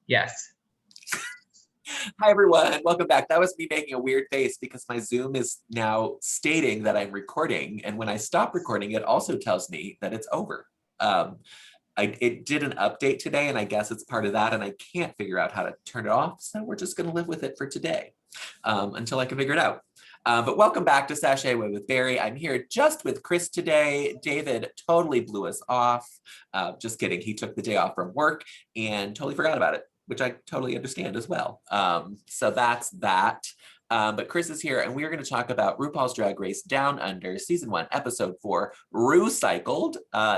Yes. Hi everyone, welcome back. That was me making a weird face because my Zoom is now stating that I'm recording, and when I stop recording, it also tells me that it's over. It did an update today, and I guess it's part of that, and I can't figure out how to turn it off, so we're just going to live with it for today until I can figure it out. But welcome back to Sashay Away with Barry. I'm here just with Chris today. David totally blew us off. Just kidding. He took the day off from work and totally forgot about it, which I totally understand as well. So that's that. But Chris is here, and we are going to talk about RuPaul's Drag Race Down Under, Season 1, Episode 4, Rucycled.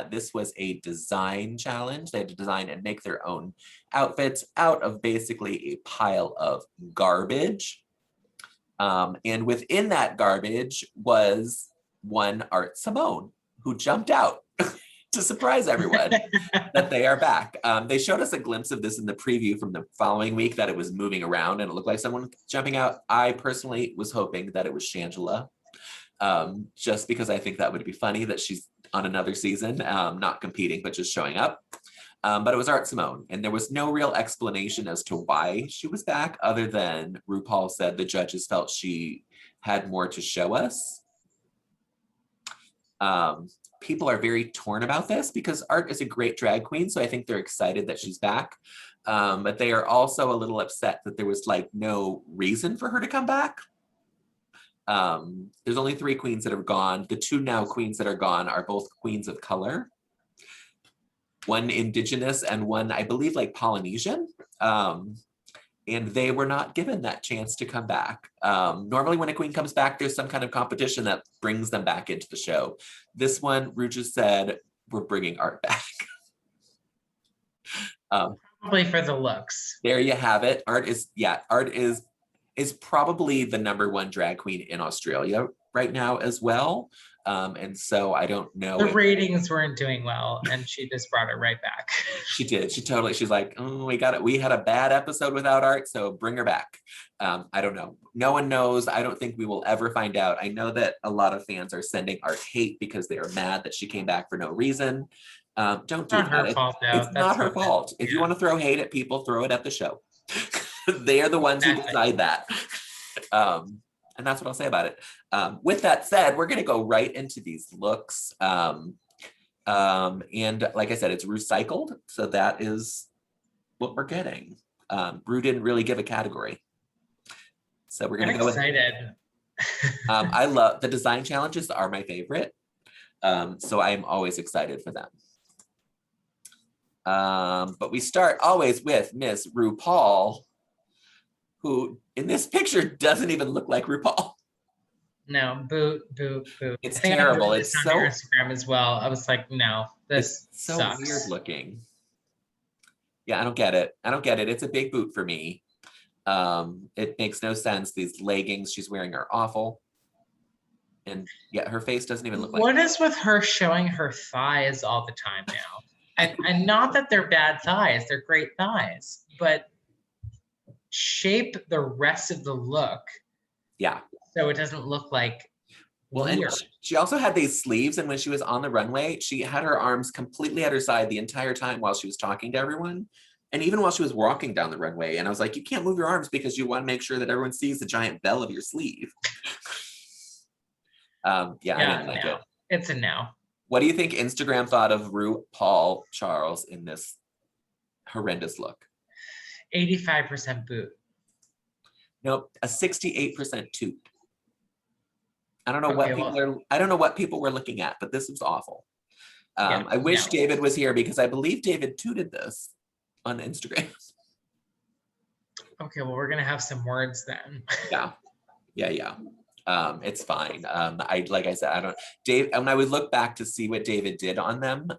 This was a design challenge. They had to design and make their own outfits out of basically a pile of garbage. And within that garbage was one Art Simone, who jumped out to surprise everyone that they are back. They showed us a glimpse of this in the preview from the following week, that it was moving around and it looked like someone jumping out. I personally was hoping that it was Shangela, just because I think that would be funny that she's on another season, not competing, but just showing up. But it was Art Simone, and there was no real explanation as to why she was back, other than RuPaul said the judges felt she had more to show us. People are very torn about this because Art is a great drag queen, so I think they're excited that she's back. But they are also a little upset that there was like no reason for her to come back. There's only 3 queens that have gone. The 2 now queens that are gone are both queens of color. One Indigenous and one, I believe, like Polynesian. And they were not given that chance to come back. Normally when a queen comes back, there's some kind of competition that brings them back into the show. This one, Ru just said, we're bringing Art back. Probably for the looks. There you have it. Art is probably the #1 drag queen in Australia right now as well. And so I don't know. The ratings weren't doing well, and she just brought it right back. She did. She's like, oh, we got it. We had a bad episode without Art, so bring her back. I don't know. No one knows. I don't think we will ever find out. I know that a lot of fans are sending Art hate because they are mad that she came back for no reason. Don't do that. It's not her fault. If you want to throw hate at people, throw it at the show. They are the ones who decide that. And that's what I'll say about it. With that said, we're going to go right into these looks. And like I said, it's Rucycled. So that is what we're getting. Ru didn't really give a category. So we're going to go excited. I love the design challenges are my favorite. So I'm always excited for them. But we start always with Miss RuPaul, who in this picture doesn't even look like RuPaul. No, boo. It's terrible. It's on your Instagram as well. I was like, no, this so sucks. Weird looking. Yeah, I don't get it. It's a big boot for me. It makes no sense. These leggings she's wearing are awful. And yeah, her face doesn't even look like. What is with her showing her thighs all the time now? and not that they're bad thighs, they're great thighs, but shape the rest of the look. Yeah. So it doesn't look like weird. And she also had these sleeves, and when she was on the runway, she had her arms completely at her side the entire time while she was talking to everyone. And even while she was walking down the runway. And I was like, you can't move your arms because you want to make sure that everyone sees the giant bell of your sleeve. I didn't like it. It's a no. What do you think Instagram thought of RuPaul Charles in this horrendous look? 85% boot. Nope, a 68% toot. I don't know what people were looking at, but this was awful. I wish David was here because I believe David tooted this on Instagram. Okay, well, we're gonna have some words then. Yeah. It's fine. Like I said, when I would look back to see what David did on them,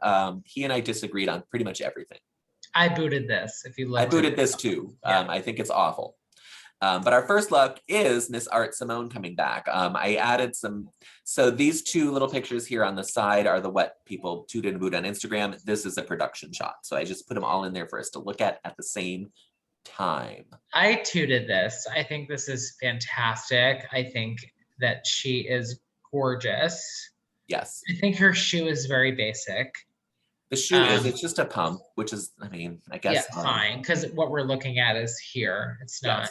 he and I disagreed on pretty much everything. I booted this. If you look, I booted this too. I think it's awful. But our first look is Miss Art Simone coming back. I added some, so these 2 little pictures here on the side are the what people tooted and booed on Instagram. This is a production shot. So I just put them all in there for us to look at the same time. I tooted this. I think this is fantastic. I think that she is gorgeous. Yes. I think her shoe is very basic. The shoe it's just a pump, which is, I mean, I guess. Yeah, fine, because what we're looking at is here. It's not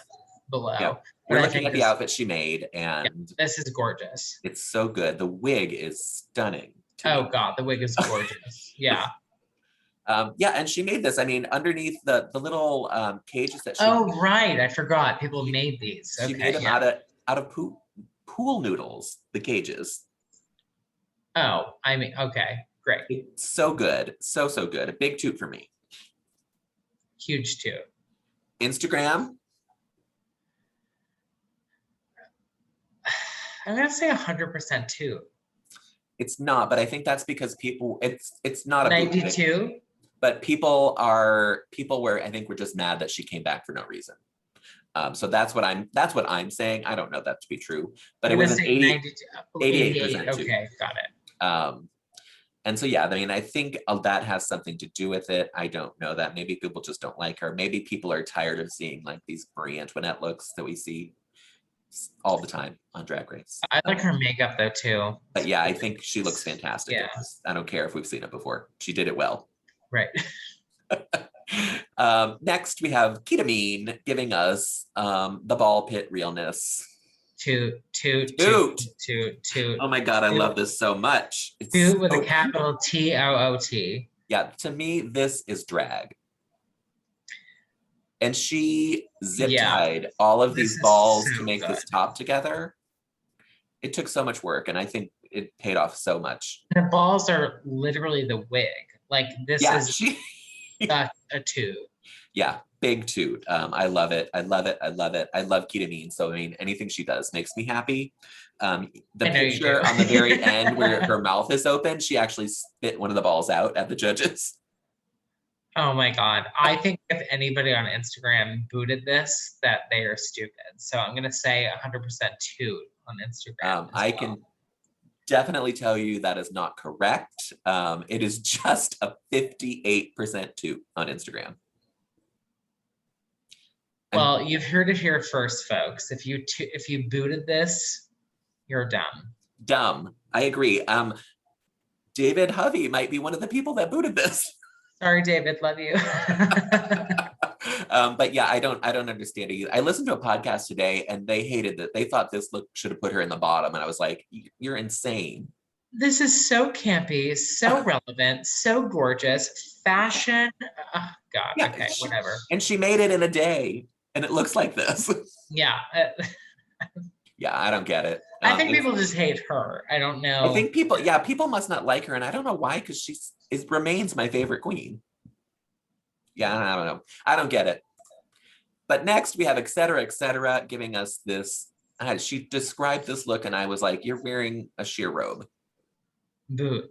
below. Yeah. But We're looking at the outfit she made, and this is gorgeous. it's so good. The wig is stunning. Oh God, the wig is gorgeous. Yeah. Yeah, and she made this. I mean, underneath the little cages that she. Oh right, I forgot. People made these. She made them out of pool noodles. The cages. Oh, I mean, okay, great. It's so good, so good. A big toot for me. Huge toot. Instagram. I'm gonna say 100% toot. It's not, but I think that's because people. It's not a 92. But people were, I think, were just mad that she came back for no reason. So that's what I'm saying. I don't know that to be true, but it was an 88%. Okay, got it. And so, yeah, I mean, I think that has something to do with it. I don't know that. Maybe people just don't like her. Maybe people are tired of seeing like these Marie Antoinette looks that we see all the time on Drag Race. I like her makeup though too. But yeah, I think she looks fantastic. Yeah. I don't care if we've seen it before. She did it well. Right. Next, we have Ketamine giving us the ball pit realness. Toot. Oh my God, I love this so much. It's toot with a capital TOOT. Yeah, to me, this is drag. And she zip tied all of these balls to make this top together. It took so much work, and I think it paid off so much. The balls are literally the wig. Like this is such a toot. Yeah, big toot. I love it. I love Ketamine. So I mean, anything she does makes me happy. The picture on the very end where her mouth is open, she actually spit one of the balls out at the judges. Oh my God. I think if anybody on Instagram booted this, that they are stupid. So I'm gonna say 100% toot on Instagram. I can definitely tell you that is not correct. It is just a 58% toot on Instagram. Well, you've heard it here first, folks. If you booted this, you're dumb. Dumb. I agree. David Hovey might be one of the people that booted this. Sorry, David. Love you. But yeah, I don't understand it either. I listened to a podcast today and they hated that. They thought this look should have put her in the bottom. And I was like, you're insane. This is so campy, so relevant, so gorgeous. Fashion. Oh, God. Yeah, okay, whatever. And she made it in a day and it looks like this. Yeah. Yeah, I don't get it. I think people just hate her. I don't know. I think people must not like her. And I don't know why, because it remains my favorite queen. Yeah, I don't know. I don't get it. But next we have etcetera giving us this. She described this look and I was like, you're wearing a sheer robe. Boo.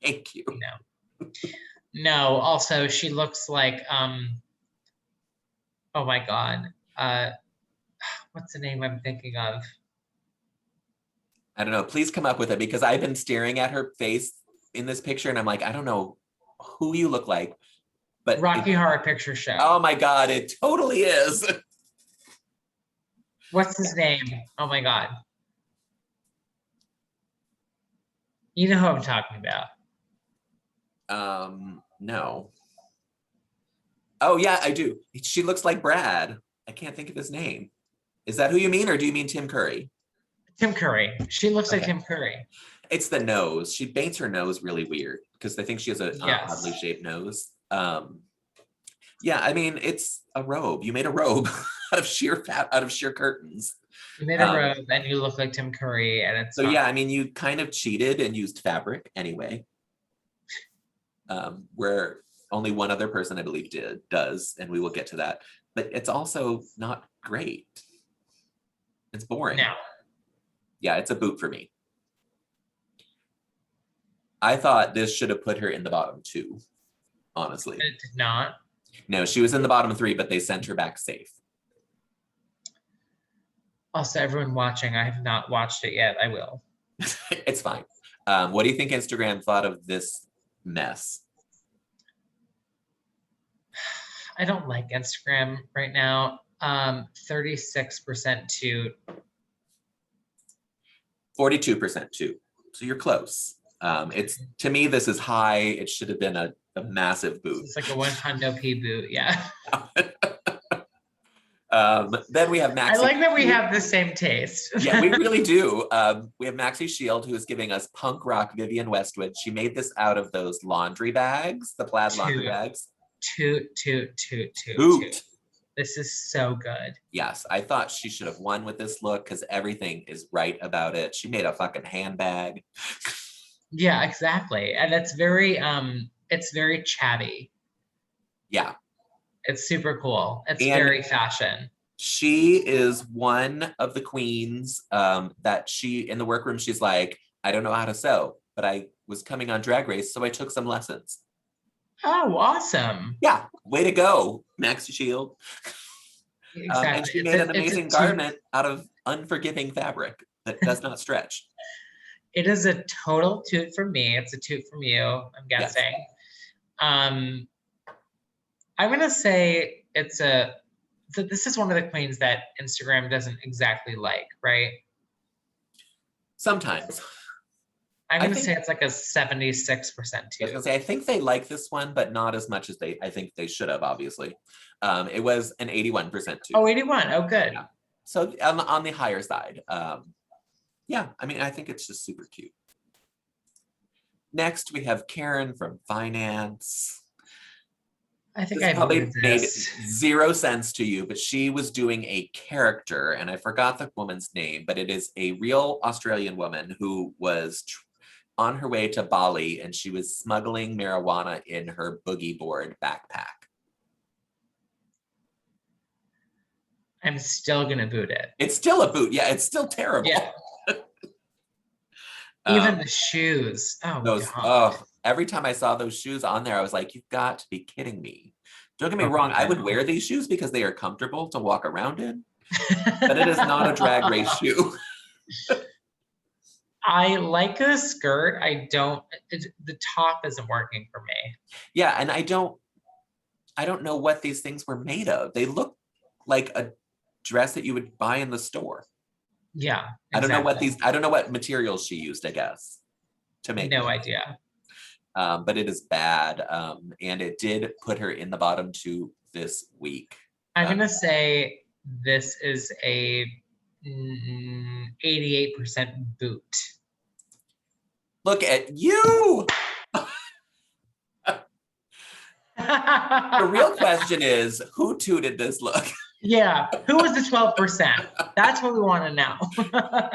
Thank you. No, also she looks like, oh my God. What's the name I'm thinking of? I don't know. Please come up with it, because I've been staring at her face in this picture and I'm like, I don't know who you look like, but Rocky Horror Picture Show. Oh my God, it totally is. What's his name? Oh my God. You know who I'm talking about. No. Oh yeah, I do. She looks like Brad. I can't think of his name. Is that who you mean, or do you mean Tim Curry? Tim Curry. She looks like Tim Curry. It's the nose. She paints her nose really weird because I think she has an oddly shaped nose. Yeah, I mean, it's a robe. You made a robe out of sheer curtains. You made a robe and you look like Tim Curry, and it's yeah. I mean, you kind of cheated and used fabric anyway. Where only one other person, I believe, does, and we will get to that. But it's also not great. It's boring. No. Yeah, it's a boot for me. I thought this should have put her in the bottom 2, honestly. It did not. No, she was in the bottom 3, but they sent her back safe. Also, everyone watching, I have not watched it yet. I will. It's fine. What do you think Instagram thought of this mess? I don't like Instagram right now. 36% toot. 42% toot. So you're close. It's, to me, this is high. It should have been a massive boot. It's like a 100p boot, yeah. Then we have Maxi. I like that we have the same taste. Yeah, we really do. We have Maxi Shield, who is giving us punk rock Vivienne Westwood. She made this out of those laundry bags, the plaid laundry bags. Toot. This is so good. Yes, I thought she should have won with this look because everything is right about it. She made a fucking handbag. Yeah, exactly. And it's very chatty. Yeah. It's super cool. It's very fashion. She is one of the queens that in the workroom, she's like, I don't know how to sew, but I was coming on Drag Race, so I took some lessons. Oh, awesome. Yeah, way to go, Maxi Shield. Exactly. And she made an amazing garment out of unforgiving fabric that does not stretch. It is a total toot from me. It's a toot from you, I'm guessing. Yes. I'm gonna say this is one of the queens that Instagram doesn't exactly like, right? Sometimes. I'm gonna say it's like a 76% toot. I think they like this one, but not as much as I think they should have, obviously. It was an 81% toot. Oh, 81, oh good. Yeah. So on the higher side. Yeah, I mean, I think it's just super cute. Next, we have Karen from Finance. I think this probably made 0 sense to you, but she was doing a character, and I forgot the woman's name, but it is a real Australian woman who was on her way to Bali, and she was smuggling marijuana in her boogie board backpack. I'm still gonna boot it. It's still a boot. Yeah, it's still terrible. Yeah. Even the shoes. Oh, God. Oh, every time I saw those shoes on there, I was like, you've got to be kidding me. Don't get me wrong. I would wear these shoes because they are comfortable to walk around in, but it is not a drag race shoe. I like the skirt. The top isn't working for me. Yeah, and I don't know what these things were made of. They look like a dress that you would buy in the store. Yeah, exactly. I don't know what materials she used, I guess, to make no idea. But it is bad. And it did put her in the bottom 2 this week. I'm gonna say this is a 88% boot. Look at you. The real question is, who tooted this look? Yeah, who was the 12%? That's what we want to know.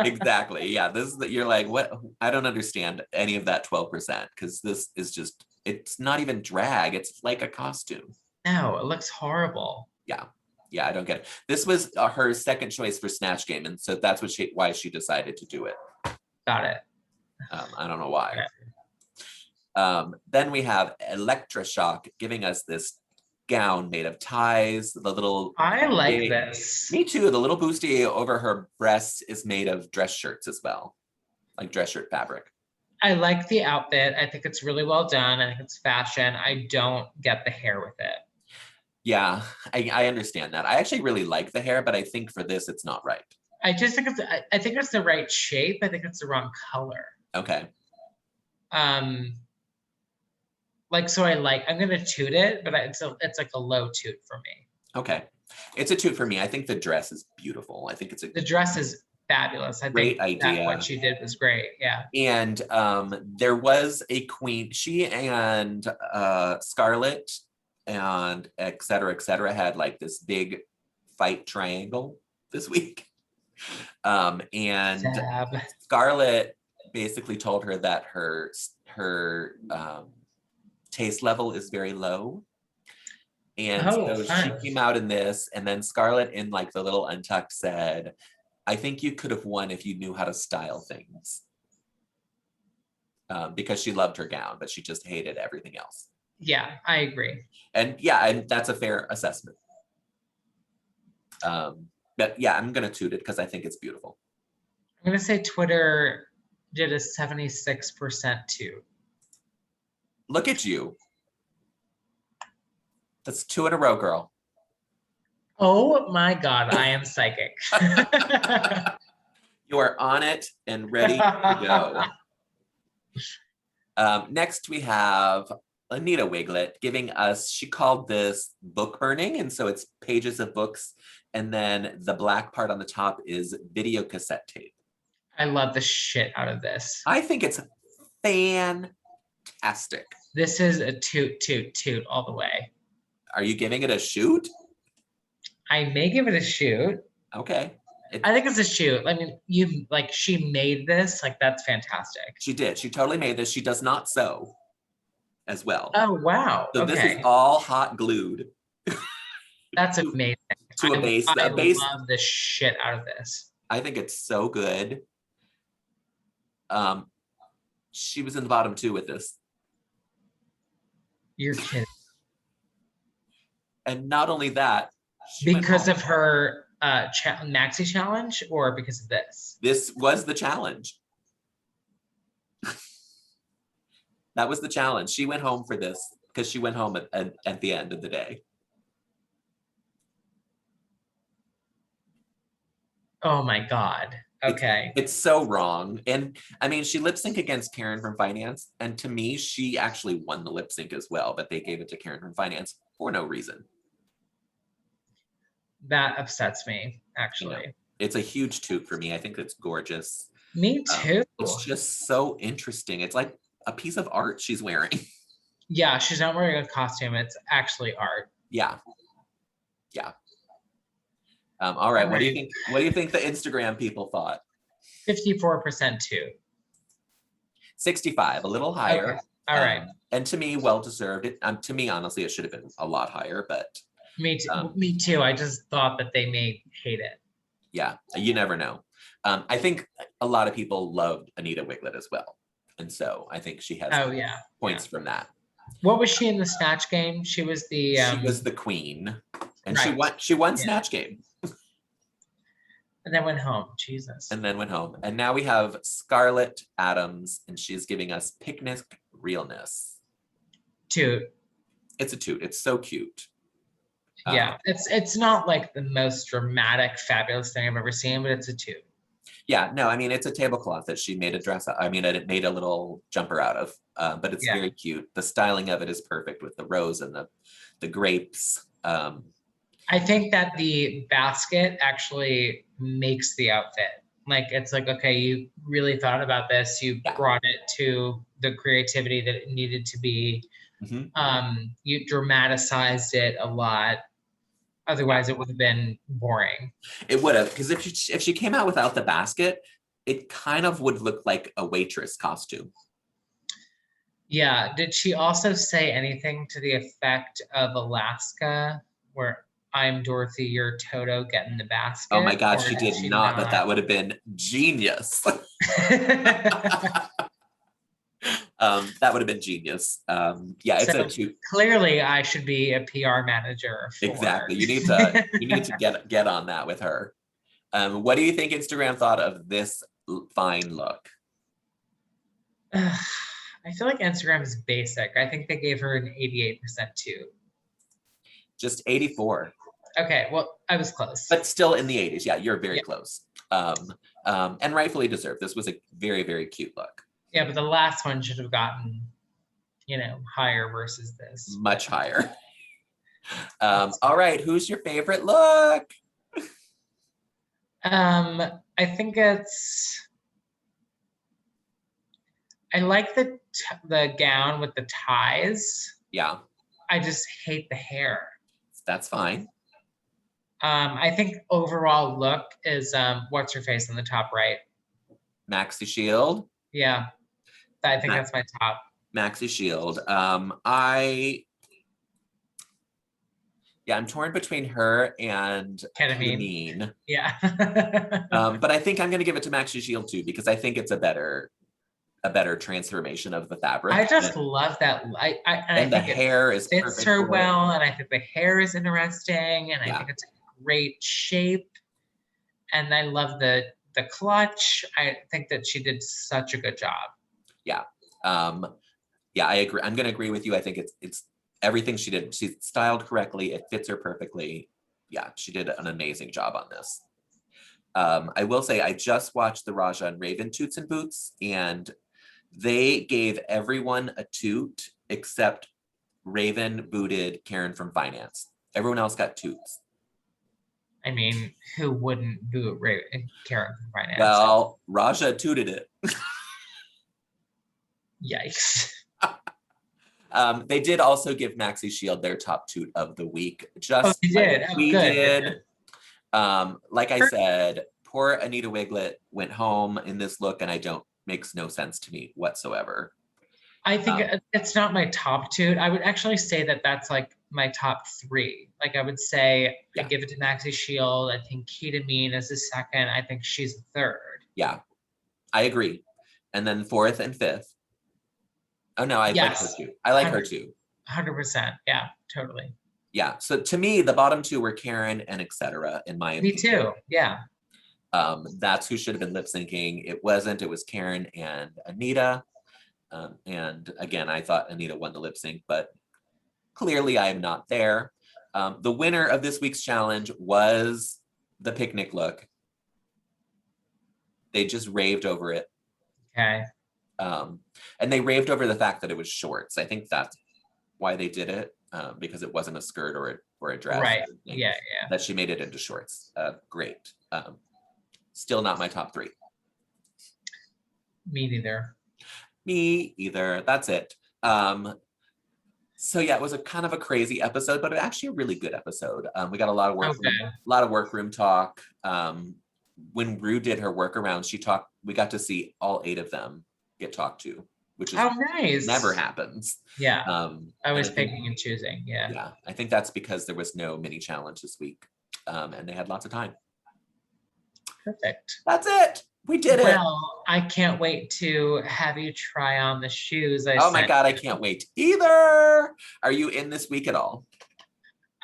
Exactly. Yeah, you're like, what? I don't understand any of that 12% because this is just, it's not even drag. It's like a costume. No, it looks horrible. Yeah. Yeah, I don't get it. This was her second choice for Snatch Game, and so that's why she decided to do it. Got it. I don't know why. Okay. Then we have Electra Shock giving us this gown made of ties. The little I like this. Me too. The little bustier over her breasts is made of dress shirts as well, like dress shirt fabric. I like the outfit. I think it's really well done. I think it's fashion. I don't get the hair with it. Yeah, I understand that. I actually really like the hair, but I think for this, it's not right. I just think it's the right shape. I think it's the wrong color. Okay. I'm gonna toot it, but it's like a low toot for me. Okay, it's a toot for me. I think the dress is beautiful. I think the dress is fabulous. I think idea. What she did was great. Yeah. And there was a queen. She and Scarlett and etcetera had like this big fight triangle this week. And Scarlett basically told her that her taste level is very low. And so she came out in this, and then Scarlett in like the little Untucked said, I think you could have won if you knew how to style things. Because she loved her gown, but she just hated everything else. Yeah, I agree. And yeah, and that's a fair assessment. But yeah, I'm gonna toot it because I think it's beautiful. I'm gonna say Twitter did a 76% toot. Look at you. That's 2 in a row, girl. Oh my God, I am psychic. You are on it and ready to go. Next we have Anita Wiglett giving us, she called this book burning. And so it's pages of books. And then the black part on the top is video cassette tape. I love the shit out of this. I think it's fantastic. This is a toot all the way. Are you giving it a shoot? I may give it a shoot. Okay. I think it's a shoot. I mean, she made this, like, that's fantastic. She did. She totally made this. She does not sew as well. Oh, wow. So this is all hot glued. That's amazing. To a base. I love the shit out of this. I think it's so good. She was in the bottom too with this. You're kidding. And not only that, because of her maxi challenge, or because of this? This was the challenge. That was the challenge. She went home for this because she went home at the end of the day. Oh my God. Okay. It's so wrong. And I mean, she lip sync against Karen from Finance. And to me, she actually won the lip sync as well, but they gave it to Karen from Finance for no reason. That upsets me, actually. You know, it's a huge toot for me. I think it's gorgeous. Me too. It's just so interesting. It's like a piece of art she's wearing. Yeah, she's not wearing a costume. It's actually art. Yeah. Yeah. All right. What do you think? What do you think the Instagram people thought? 54% toot. 65, a little higher. Okay. All right. And to me, well deserved. To me, honestly, it should have been a lot higher, but me too. Me too. I just thought that they may hate it. Yeah, you never know. I think a lot of people loved Anita Wiglett as well, and so I think she has points from that. What was she in the Snatch Game? She was the she was the queen, and she won Snatch Game. And then went home. Jesus. And then went home. And now we have Scarlett Adams, and she's giving us Picnic Realness. Toot. It's a toot. It's so cute. Yeah, it's not like the most dramatic, fabulous thing I've ever seen, but it's a toot. Yeah, no, I mean, it's a tablecloth that she made a dress out. I mean, it made a little jumper out of, but it's very cute. The styling of it is perfect with the rose and the grapes. I think that the basket actually makes the outfit. Like, it's like, okay, you really thought about this. You brought it to the creativity that it needed to be. Mm-hmm. You dramatized it a lot. Otherwise, it would have been boring. It would have, because if she came out without the basket, it kind of would look like a waitress costume. Yeah. Did she also say anything to the effect of Alaska, where I'm Dorothy, you're Toto, get in the basket? Oh my God, she did not, but that would have been genius. That would have been genius. Yeah, it's a toot. Clearly, I should be a PR manager. Exactly. You need to get on that with her. What do you think Instagram thought of this fine look? I feel like Instagram is basic. I think they gave her an 88% toot. Just 84. Okay, well, I was close. But still in the 80s. Yeah, you're very close. And rightfully deserved. This was a very, very cute look. Yeah, but the last one should have gotten, higher versus this. Much higher. All right, who's your favorite look? I think I like the gown with the ties. Yeah. I just hate the hair. That's fine. I think overall look is what's her face on the top right? maxishield. Yeah. I think that's my top. maxishield. I'm torn between her and Ketamine. Yeah. But I think I'm going to give it to maxishield too, because I think it's a better transformation of the fabric. I just love that. And the hair is fits her well, and I think the hair is interesting, and I think it's a great shape. And I love the clutch. I think that she did such a good job. Yeah. I agree. I'm going to agree with you. I think it's everything she did. She's styled correctly. It fits her perfectly. Yeah, she did an amazing job on this. I will say I just watched the Raja and Raven Toots and Boots, and They gave everyone a toot except Raven booted Karen from finance. Everyone else got toots. I mean, who wouldn't boot Karen from finance? Well, Raja tooted it. Yikes. They did also give maxishield their top toot of the week. Just they did. like we good. did. Like I said, poor Anita Wiglett went home in this look, and makes no sense to me whatsoever. I think it's not my top toot. I would actually say that that's like my top 3. Like I would say I give it to maxishield. I think Ketamine is the second. I think she's the third. Yeah, I agree. And then 4th and 5th. Oh no, I like her too. I like her too. 100%. Yeah, totally. Yeah. So to me, the bottom 2 were Karen and etcetera, in my opinion. Me too. Yeah. That's who should have been lip syncing. It wasn't. It was Karen and Anita. And again, I thought Anita won the lip sync, but clearly I am not there. The winner of this week's challenge was the picnic look. They just raved over it. Okay. And they raved over the fact that it was shorts. I think that's why they did it, because it wasn't a skirt or a dress. Right. Yeah. That she made it into shorts. Great. Still not my top 3. Me neither. Me either. That's it. So yeah, it was a kind of a crazy episode, but actually a really good episode. We got a lot of workroom talk. When Rue did her workaround, we got to see all 8 of them get talked to, which is nice. Never happens. Yeah. I was picking and choosing. Yeah. Yeah. I think that's because there was no mini challenge this week. And they had lots of time. Perfect. That's it. We did it. Well, I can't wait to have you try on the shoes. Oh my God, I can't wait either. Are you in this week at all?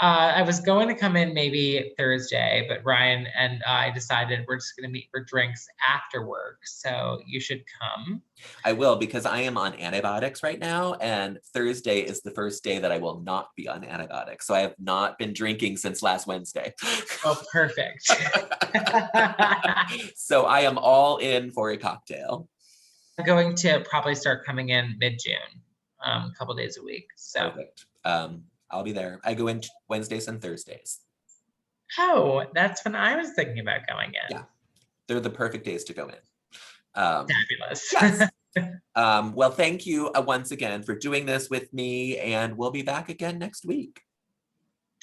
I was going to come in maybe Thursday, but Ryan and I decided we're just going to meet for drinks after work. So you should come. I will, because I am on antibiotics right now. And Thursday is the first day that I will not be on antibiotics. So I have not been drinking since last Wednesday. Oh, perfect. So I am all in for a cocktail. I'm going to probably start coming in mid-June, a couple days a week. So. Perfect. I'll be there. I go in Wednesdays and Thursdays. Oh, that's when I was thinking about going in. Yeah, they're the perfect days to go in. Fabulous. Yes. Well, thank you once again for doing this with me, and we'll be back again next week.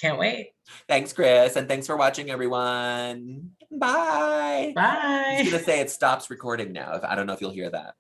Can't wait. Thanks, Chris, and thanks for watching, everyone. Bye. Bye. I was gonna say it stops recording now. I don't know if you'll hear that.